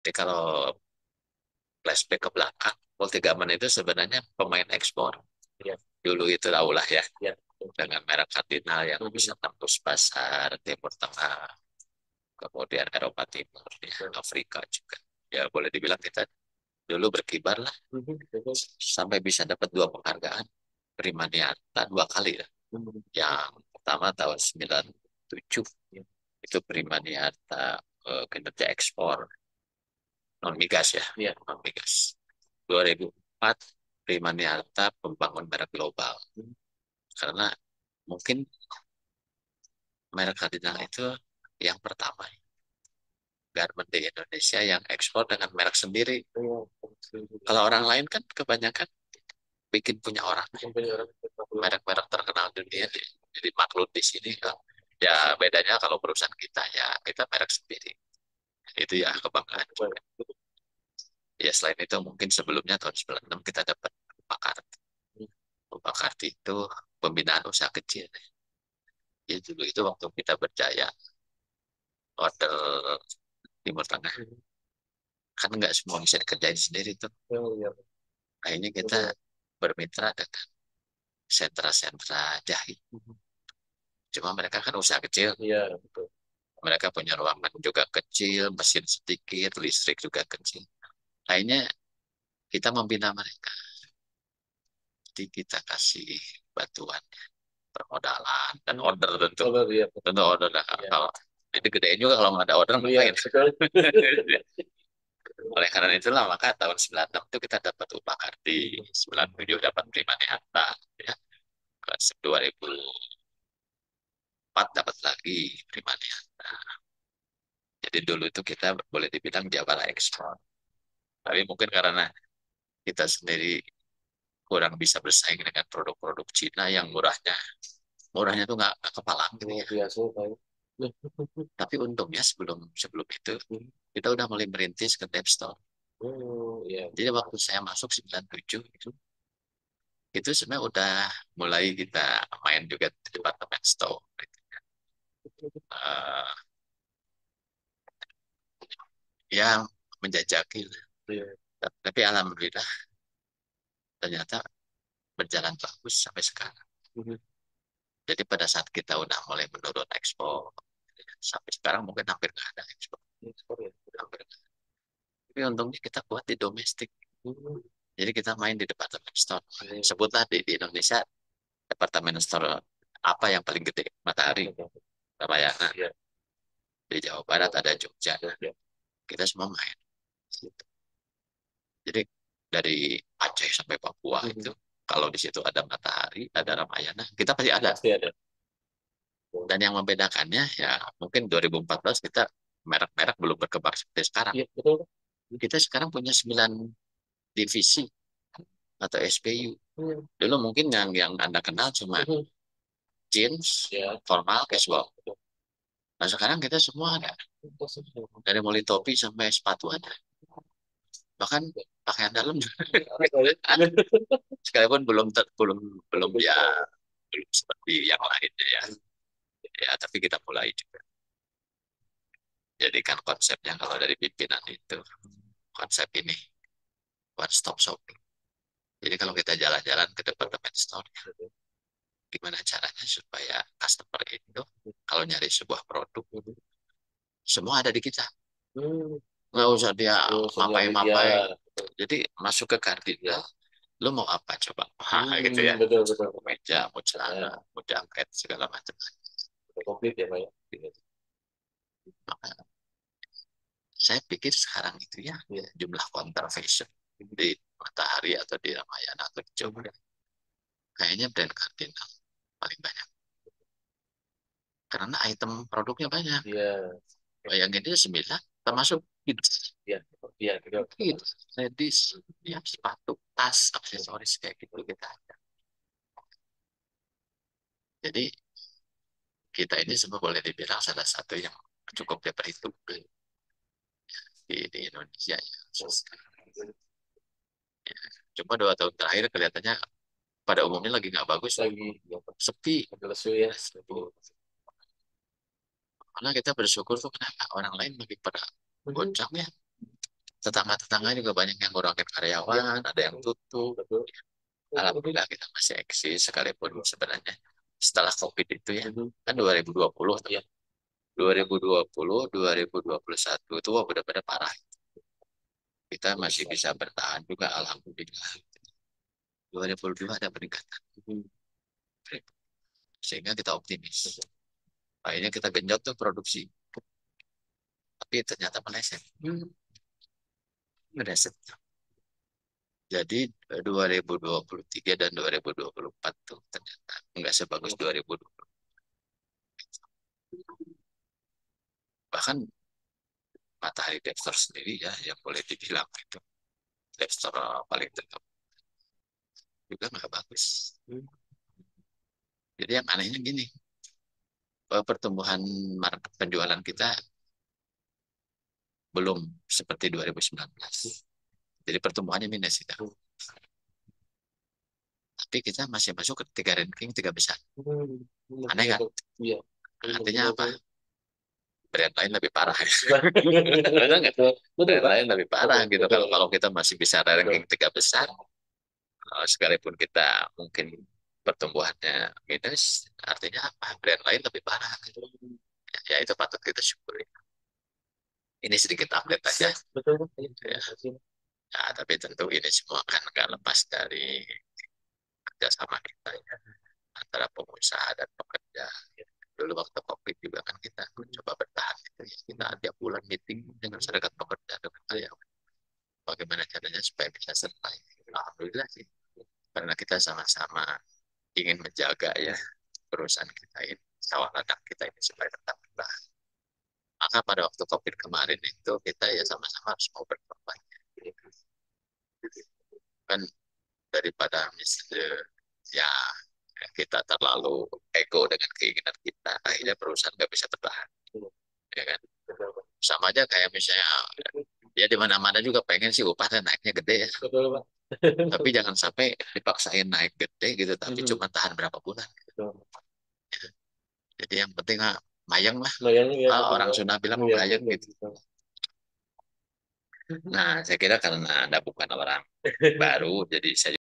Jadi kalau flashback ke belakang, Multigamen itu sebenarnya pemain ekspor. Ya. Dulu itu laulah ya, ya, dengan merek Cardinal yang bisa tembus pasar Timur Tengah, kemudian Eropa Timur, ya, Afrika juga. Ya boleh dibilang kita dulu berkibar lah, sampai bisa dapat dua penghargaan. Primaniata dua kali ya. Yang pertama tahun 97 itu Primaniata kinerja ekspor non migas ya, ya non migas. 2004 Primaniata pembangun merek global. Karena mungkin merek Cardinal itu yang pertama garment di Indonesia yang ekspor dengan merek sendiri. Kalau orang lain kan kebanyakan bikin punya orang, merek-merek terkenal dunia, jadi maklum di sini kan. Ya bedanya kalau perusahaan kita ya kita merek sendiri. Itu ya kebanggaan. Ya selain itu mungkin sebelumnya tahun 96 kita dapat Pakarti. Pakarti itu pembinaan usaha kecil. Ya dulu itu waktu kita berjaya order Timur Tengah kan nggak semua bisa dikerjain sendiri tuh. Akhirnya kita bermitra dengan sentra-sentra jahit. Cuma mereka kan usaha kecil. Iya, betul. Mereka punya ruangan juga kecil, mesin sedikit, listrik juga kecil. Akhirnya kita membina mereka. Jadi kita kasih bantuan permodalan dan order tentu. Order, iya. Tentu order. Nah, iya. Kalau itu gedein juga kalau nggak ada order ngapain. Iya. Oleh karena itulah maka tahun 96 itu kita dapat upah karti, 97 dapat Primaniata, ya. 2004 dapat lagi Primaniata. Jadi dulu itu kita boleh dibilang Jabara ekspor. Tapi mungkin karena kita sendiri kurang bisa bersaing dengan produk-produk Cina yang murahnya tuh nggak kepalang gitu ya. Biasa, tapi untungnya sebelum sebelum itu kita udah mulai merintis ke Dep Store. Oh, iya. Jadi waktu saya masuk 97 itu sebenarnya udah mulai kita main juga di departemen store. Uh, yang menjajaki. Iya. Tapi alhamdulillah ternyata berjalan bagus sampai sekarang. Jadi pada saat kita udah mulai menurun ekspor, sampai sekarang mungkin hampir nggak ada ekspor. Ekspor ya, hampir nggak ada. Tapi untungnya kita kuat di domestik. Jadi kita main di departemen store. Sebutlah di Indonesia departemen store apa yang paling gede? Matahari, Ramayana. Di Jawa Barat ada Jogja. Kita semua main. Jadi dari Aceh sampai Papua itu kalau di situ ada Matahari, ada Ramayana, kita pasti ada. Pasti ada. Dan yang membedakannya ya mungkin 2014 kita merek-merek belum berkembang seperti sekarang. Ya, betul. Kita sekarang punya 9 divisi atau SBU. Dulu mungkin yang Anda kenal cuma jeans, ya, formal, casual. Nah sekarang kita semua ada. Dari mulai topi sampai sepatu ada. Bahkan pakaian dalam juga ada. Sekalipun belum belum ya belum seperti yang lain ya. Ya tapi kita mulai juga. Jadi kan konsepnya kalau dari pimpinan itu konsep ini one stop shopping. Jadi kalau kita jalan-jalan ke departemen store, gimana caranya supaya customer itu kalau nyari sebuah produk semua ada di kita. Nggak usah dia mapai-mapai. Jadi masuk ke Cardinal, lu mau apa coba? Gitu ya. Betul, betul. Meja, mau celana, mau jaket, segala macam. Komplit ya, Pak ya. Maka saya pikir sekarang itu ya jumlah counter fashion di Matahari atau di Ramayana atau di Jogja kayaknya brand Cardinal paling banyak karena item produknya banyak. Iya. Bayangin dia 9 termasuk kids. Iya. Iya. Kids, ladies, ya sepatu, tas, aksesoris kayak gitu kita ada. Jadi kita ini semua boleh dibilang salah satu yang cukup diperhitungkan di Indonesia ya. Cuma 2 tahun terakhir kelihatannya pada umumnya lagi nggak bagus, lagi sepi, lesu ya. Karena kita bersyukur tuh kenapa orang lain lebih pada goncang ya. Tetangga-tetangga juga banyak yang ngurangin karyawan, ada yang tutup. Alhamdulillah kita masih eksis sekalipun sebenarnya setelah COVID itu ya, kan 2020 tuh ya. 2020, 2021 itu wah benar-benar parah. Kita masih bisa bertahan juga alhamdulillah. 2022 ada peningkatan. Sehingga kita optimis. Akhirnya kita genjot tuh produksi. Tapi ternyata meleset. Meleset. Jadi 2023 dan 2024 tuh ternyata nggak sebagus 2020. Bahkan Matahari Devstore sendiri ya yang boleh dibilang itu Devstore paling tetap juga nggak bagus. Jadi yang anehnya gini, pertumbuhan market penjualan kita belum seperti 2019. Jadi pertumbuhannya minus itu. Tapi kita masih masuk ke tiga ranking tiga besar. Aneh kan? Artinya apa? Brand lain lebih parah. Benar nggak? Brand lain lebih parah gitu. Kalau kita masih bisa ranking tiga besar, sekalipun kita mungkin pertumbuhannya minus, artinya apa? Brand lain lebih parah. Gitu. Ya itu patut kita syukuri. Ini sedikit update aja. Betul. Ya. Ya, tapi tentu ini semua kan nggak lepas dari kerjasama kita ya, antara pengusaha dan pekerja. Dulu waktu COVID juga kan kita mencoba bertahan gitu ya. Kita tiap bulan meeting dengan serikat pekerja dengan karyawan. Bagaimana caranya supaya bisa survive. Alhamdulillah sih. Karena kita sama-sama ingin menjaga ya perusahaan kita ini, sawah ladang kita ini supaya tetap bertahan. Maka pada waktu COVID kemarin itu kita ya sama-sama harus mau berkorban. Kan daripada misalnya ya kita terlalu ego dengan keinginan kita, akhirnya perusahaan nggak bisa bertahan, ya kan? Sama aja kayak misalnya ya di mana-mana juga pengen sih upahnya naiknya gede ya. Tapi jangan sampai dipaksain naik gede gitu, tapi cuma tahan berapa bulan. Jadi yang penting lah mayang lah. Orang Sunda bilang mayang gitu. Nah, saya kira karena Anda bukan orang baru, jadi saya